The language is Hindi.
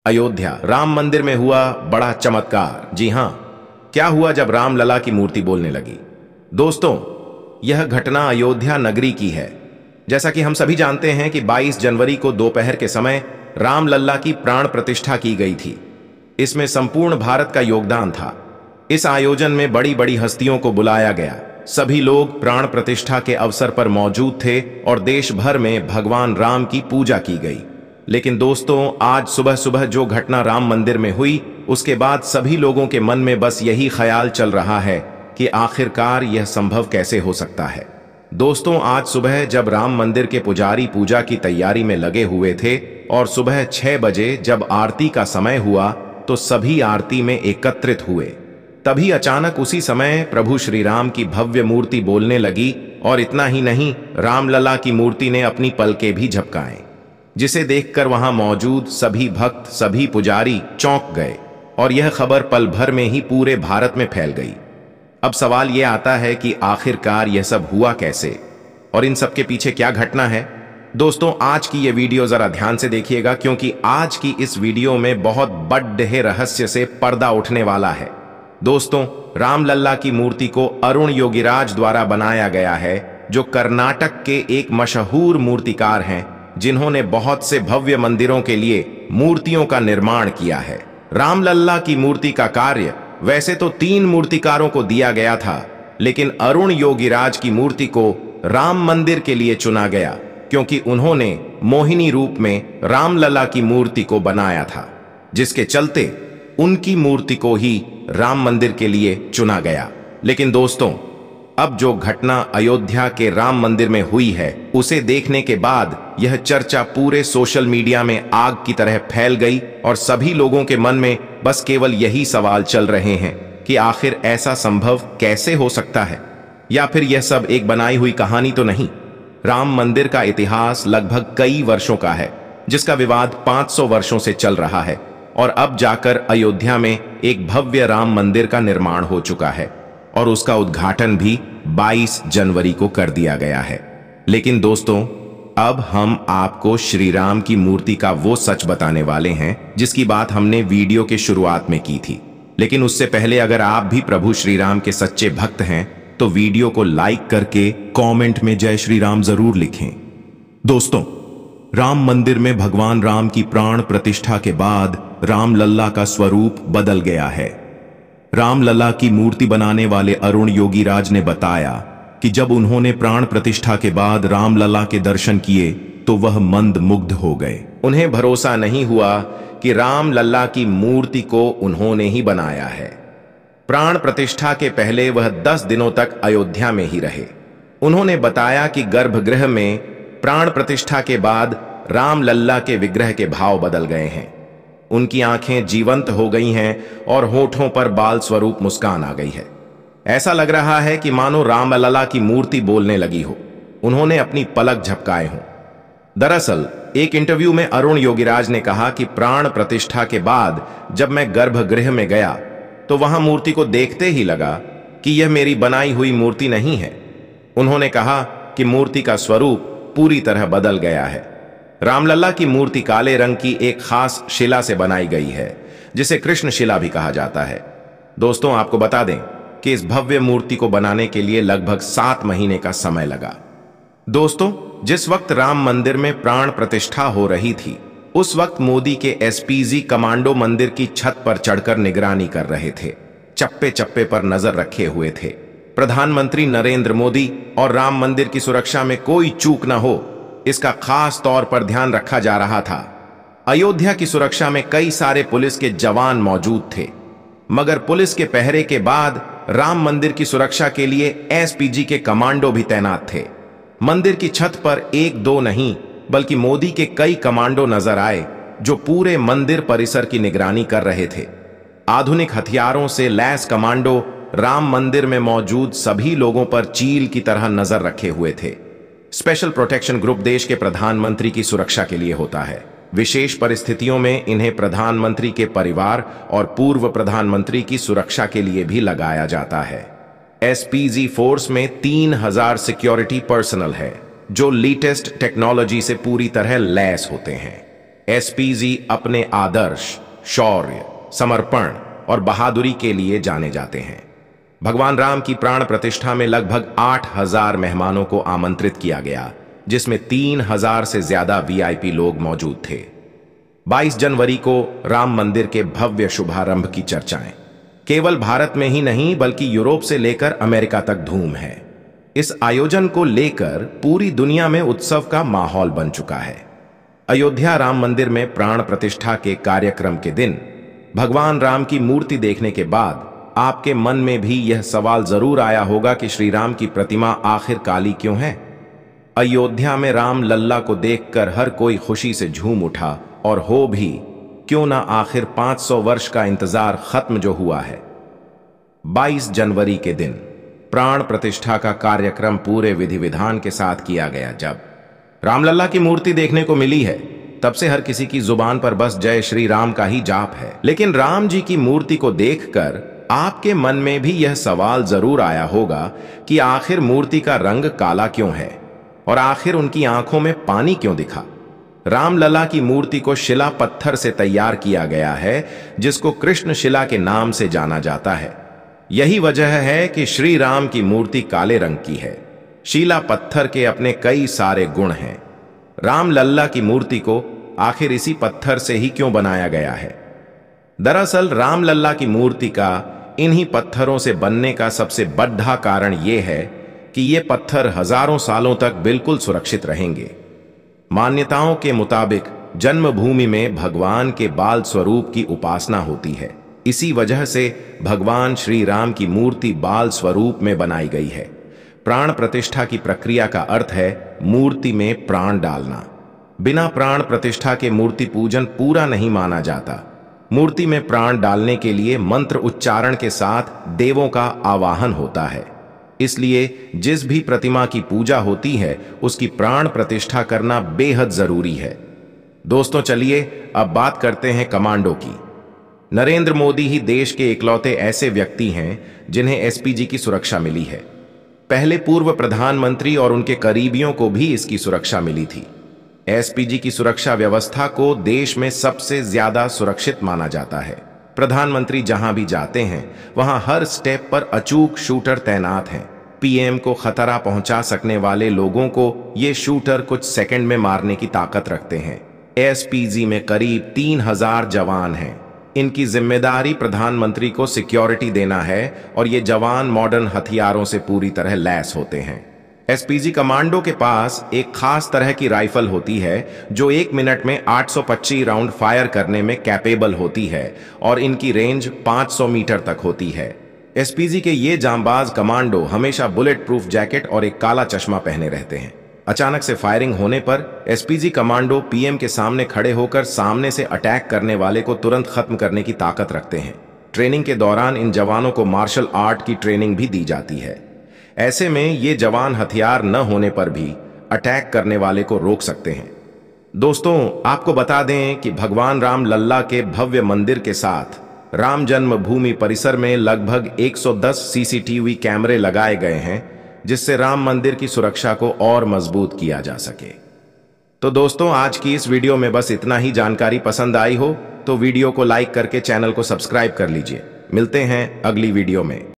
अयोध्या राम मंदिर में हुआ बड़ा चमत्कार। जी हां, क्या हुआ जब रामलला की मूर्ति बोलने लगी। दोस्तों, यह घटना अयोध्या नगरी की है। जैसा कि हम सभी जानते हैं कि 22 जनवरी को दोपहर के समय रामलला की प्राण प्रतिष्ठा की गई थी। इसमें संपूर्ण भारत का योगदान था। इस आयोजन में बड़ी बड़ी हस्तियों को बुलाया गया। सभी लोग प्राण प्रतिष्ठा के अवसर पर मौजूद थे और देश भर में भगवान राम की पूजा की गई। लेकिन दोस्तों, आज सुबह सुबह जो घटना राम मंदिर में हुई, उसके बाद सभी लोगों के मन में बस यही ख्याल चल रहा है कि आखिरकार यह संभव कैसे हो सकता है। दोस्तों, आज सुबह जब राम मंदिर के पुजारी पूजा की तैयारी में लगे हुए थे और सुबह 6 बजे जब आरती का समय हुआ तो सभी आरती में एकत्रित हुए। तभी अचानक उसी समय प्रभु श्री राम की भव्य मूर्ति बोलने लगी और इतना ही नहीं, रामलला की मूर्ति ने अपनी पलकें भी झपकाएं, जिसे देखकर वहां मौजूद सभी भक्त, सभी पुजारी चौंक गए और यह खबर पल भर में ही पूरे भारत में फैल गई। अब सवाल यह आता है कि आखिरकार यह सब हुआ कैसे और इन सब के पीछे क्या घटना है। दोस्तों, आज की यह वीडियो जरा ध्यान से देखिएगा, क्योंकि आज की इस वीडियो में बहुत बड़े रहस्य से पर्दा उठने वाला है। दोस्तों, रामलला की मूर्ति को अरुण योगीराज द्वारा बनाया गया है, जो कर्नाटक के एक मशहूर मूर्तिकार हैं, जिन्होंने बहुत से भव्य मंदिरों के लिए मूर्तियों का निर्माण किया है। रामलला की मूर्ति का कार्य वैसे तो 3 मूर्तिकारों को दिया गया था, लेकिन अरुण योगीराज की मूर्ति को राम मंदिर के लिए चुना गया, क्योंकि उन्होंने मोहिनी रूप में रामलला की मूर्ति को बनाया था, जिसके चलते उनकी मूर्ति को ही राम मंदिर के लिए चुना गया। लेकिन दोस्तों, अब जो घटना अयोध्या के राम मंदिर में हुई है, उसे देखने के बाद यह चर्चा पूरे सोशल मीडिया में आग की तरह फैल गई और सभी लोगों के मन में बस केवल यही सवाल चल रहे हैं कि आखिर ऐसा संभव कैसे हो सकता है, या फिर यह सब एक बनाई हुई कहानी तो नहीं। राम मंदिर का इतिहास लगभग कई वर्षों का है, जिसका विवाद 500 वर्षों से चल रहा है और अब जाकर अयोध्या में एक भव्य राम मंदिर का निर्माण हो चुका है और उसका उद्घाटन भी 22 जनवरी को कर दिया गया है। लेकिन दोस्तों, अब हम आपको श्री राम की मूर्ति का वो सच बताने वाले हैं जिसकी बात हमने वीडियो के शुरुआत में की थी। लेकिन उससे पहले अगर आप भी प्रभु श्री राम के सच्चे भक्त हैं तो वीडियो को लाइक करके कमेंट में जय श्री राम जरूर लिखें। दोस्तों, राम मंदिर में भगवान राम की प्राण प्रतिष्ठा के बाद रामलला का स्वरूप बदल गया है। रामलला की मूर्ति बनाने वाले अरुण योगीराज ने बताया कि जब उन्होंने प्राण प्रतिष्ठा के बाद रामलला के दर्शन किए तो वह मंद मुग्ध हो गए। उन्हें भरोसा नहीं हुआ कि रामलला की मूर्ति को उन्होंने ही बनाया है। प्राण प्रतिष्ठा के पहले वह 10 दिनों तक अयोध्या में ही रहे। उन्होंने बताया कि गर्भगृह में प्राण प्रतिष्ठा के बाद रामलला के विग्रह के भाव बदल गए हैं। उनकी आंखें जीवंत हो गई हैं और होठों पर बाल स्वरूप मुस्कान आ गई है। ऐसा लग रहा है कि मानो रामलला की मूर्ति बोलने लगी हो, उन्होंने अपनी पलक झपकाए हों। दरअसल एक इंटरव्यू में अरुण योगीराज ने कहा कि प्राण प्रतिष्ठा के बाद जब मैं गर्भगृह में गया तो वहां मूर्ति को देखते ही लगा कि यह मेरी बनाई हुई मूर्ति नहीं है। उन्होंने कहा कि मूर्ति का स्वरूप पूरी तरह बदल गया है। रामलला की मूर्ति काले रंग की एक खास शिला से बनाई गई है, जिसे कृष्ण शिला भी कहा जाता है। दोस्तों, आपको बता दें कि इस भव्य मूर्ति को बनाने के लिए लगभग 7 महीने का समय लगा। दोस्तों, जिस वक्त राम मंदिर में प्राण प्रतिष्ठा हो रही थी, उस वक्त मोदी के एसपीजी कमांडो मंदिर की छत पर चढ़कर निगरानी कर रहे थे, चप्पे चप्पे पर नजर रखे हुए थे। प्रधानमंत्री नरेंद्र मोदी और राम मंदिर की सुरक्षा में कोई चूक न हो, इसका खास तौर पर ध्यान रखा जा रहा था। अयोध्या की सुरक्षा में कई सारे पुलिस के जवान मौजूद थे, मगर पुलिस के पहरे के बाद राम मंदिर की सुरक्षा के लिए एसपीजी के कमांडो भी तैनात थे। मंदिर की छत पर 1-2 नहीं बल्कि मोदी के कई कमांडो नजर आए, जो पूरे मंदिर परिसर की निगरानी कर रहे थे। आधुनिक हथियारों से लैस कमांडो राम मंदिर में मौजूद सभी लोगों पर चील की तरह नजर रखे हुए थे। स्पेशल प्रोटेक्शन ग्रुप देश के प्रधानमंत्री की सुरक्षा के लिए होता है। विशेष परिस्थितियों में इन्हें प्रधानमंत्री के परिवार और पूर्व प्रधानमंत्री की सुरक्षा के लिए भी लगाया जाता है। एसपीजी फोर्स में 3000 सिक्योरिटी पर्सनल है, जो लेटेस्ट टेक्नोलॉजी से पूरी तरह लैस होते हैं। एसपीजी अपने आदर्श, शौर्य, समर्पण और बहादुरी के लिए जाने जाते हैं। भगवान राम की प्राण प्रतिष्ठा में लगभग 8,000 मेहमानों को आमंत्रित किया गया, जिसमें 3,000 से ज्यादा वीआईपी लोग मौजूद थे। 22 जनवरी को राम मंदिर के भव्य शुभारंभ की चर्चाएं केवल भारत में ही नहीं बल्कि यूरोप से लेकर अमेरिका तक धूम है। इस आयोजन को लेकर पूरी दुनिया में उत्सव का माहौल बन चुका है। अयोध्या राम मंदिर में प्राण प्रतिष्ठा के कार्यक्रम के दिन भगवान राम की मूर्ति देखने के बाद आपके मन में भी यह सवाल जरूर आया होगा कि श्री राम की प्रतिमा आखिर काली क्यों है। अयोध्या में राम लल्ला को देखकर हर कोई खुशी से झूम उठा, और हो भी क्यों ना आखिर 500 वर्ष का इंतजार खत्म जो हुआ है। 22 जनवरी के दिन प्राण प्रतिष्ठा का कार्यक्रम पूरे विधि विधान के साथ किया गया। जब रामलल्ला की मूर्ति देखने को मिली है, तब से हर किसी की जुबान पर बस जय श्री राम का ही जाप है। लेकिन राम जी की मूर्ति को देखकर आपके मन में भी यह सवाल जरूर आया होगा कि आखिर मूर्ति का रंग काला क्यों है और आखिर उनकी आंखों में पानी क्यों दिखा। रामलला की मूर्ति को शिला पत्थर से तैयार किया गया है, जिसको कृष्ण शिला के नाम से जाना जाता है। यही वजह है कि श्री राम की मूर्ति काले रंग की है। शिला पत्थर के अपने कई सारे गुण हैं। रामलला की मूर्ति को आखिर इसी पत्थर से ही क्यों बनाया गया है? दरअसल रामलला की मूर्ति का इन्हीं पत्थरों से बनने का सबसे बड़ा कारण यह है कि ये पत्थर हजारों सालों तक बिल्कुल सुरक्षित रहेंगे। मान्यताओं के मुताबिक जन्मभूमि में भगवान के बाल स्वरूप की उपासना होती है। इसी वजह से भगवान श्री राम की मूर्ति बाल स्वरूप में बनाई गई है। प्राण प्रतिष्ठा की प्रक्रिया का अर्थ है मूर्ति में प्राण डालना। बिना प्राण प्रतिष्ठा के मूर्ति पूजन पूरा नहीं माना जाता। मूर्ति में प्राण डालने के लिए मंत्र उच्चारण के साथ देवों का आवाहन होता है। इसलिए जिस भी प्रतिमा की पूजा होती है उसकी प्राण प्रतिष्ठा करना बेहद जरूरी है। दोस्तों चलिए अब बात करते हैं कमांडो की। नरेंद्र मोदी ही देश के इकलौते ऐसे व्यक्ति हैं जिन्हें एसपीजी की सुरक्षा मिली है। पहले पूर्व प्रधानमंत्री और उनके करीबियों को भी इसकी सुरक्षा मिली थी। एसपीजी की सुरक्षा व्यवस्था को देश में सबसे ज्यादा सुरक्षित माना जाता है। प्रधानमंत्री जहां भी जाते हैं वहां हर स्टेप पर अचूक शूटर तैनात हैं। पीएम को खतरा पहुंचा सकने वाले लोगों को ये शूटर कुछ सेकंड में मारने की ताकत रखते हैं। एसपीजी में करीब 3,000 जवान हैं। इनकी जिम्मेदारी प्रधानमंत्री को सिक्योरिटी देना है और ये जवान मॉडर्न हथियारों से पूरी तरह लैस होते हैं। एसपीजी कमांडो के पास एक खास तरह की राइफल होती है जो 1 मिनट में 825 राउंड फायर करने में कैपेबल होती है और इनकी रेंज 500 मीटर तक होती है। एसपीजी के ये जांबाज कमांडो हमेशा बुलेट प्रूफ जैकेट और एक काला चश्मा पहने रहते हैं। अचानक से फायरिंग होने पर एसपीजी कमांडो पीएम के सामने खड़े होकर सामने से अटैक करने वाले को तुरंत खत्म करने की ताकत रखते हैं। ट्रेनिंग के दौरान इन जवानों को मार्शल आर्ट की ट्रेनिंग भी दी जाती है। ऐसे में ये जवान हथियार न होने पर भी अटैक करने वाले को रोक सकते हैं। दोस्तों आपको बता दें कि भगवान राम लल्ला के भव्य मंदिर के साथ राम जन्मभूमि परिसर में लगभग 110 सीसीटीवी कैमरे लगाए गए हैं, जिससे राम मंदिर की सुरक्षा को और मजबूत किया जा सके। तो दोस्तों आज की इस वीडियो में बस इतना ही। जानकारी पसंद आई हो तो वीडियो को लाइक करके चैनल को सब्सक्राइब कर लीजिए। मिलते हैं अगली वीडियो में।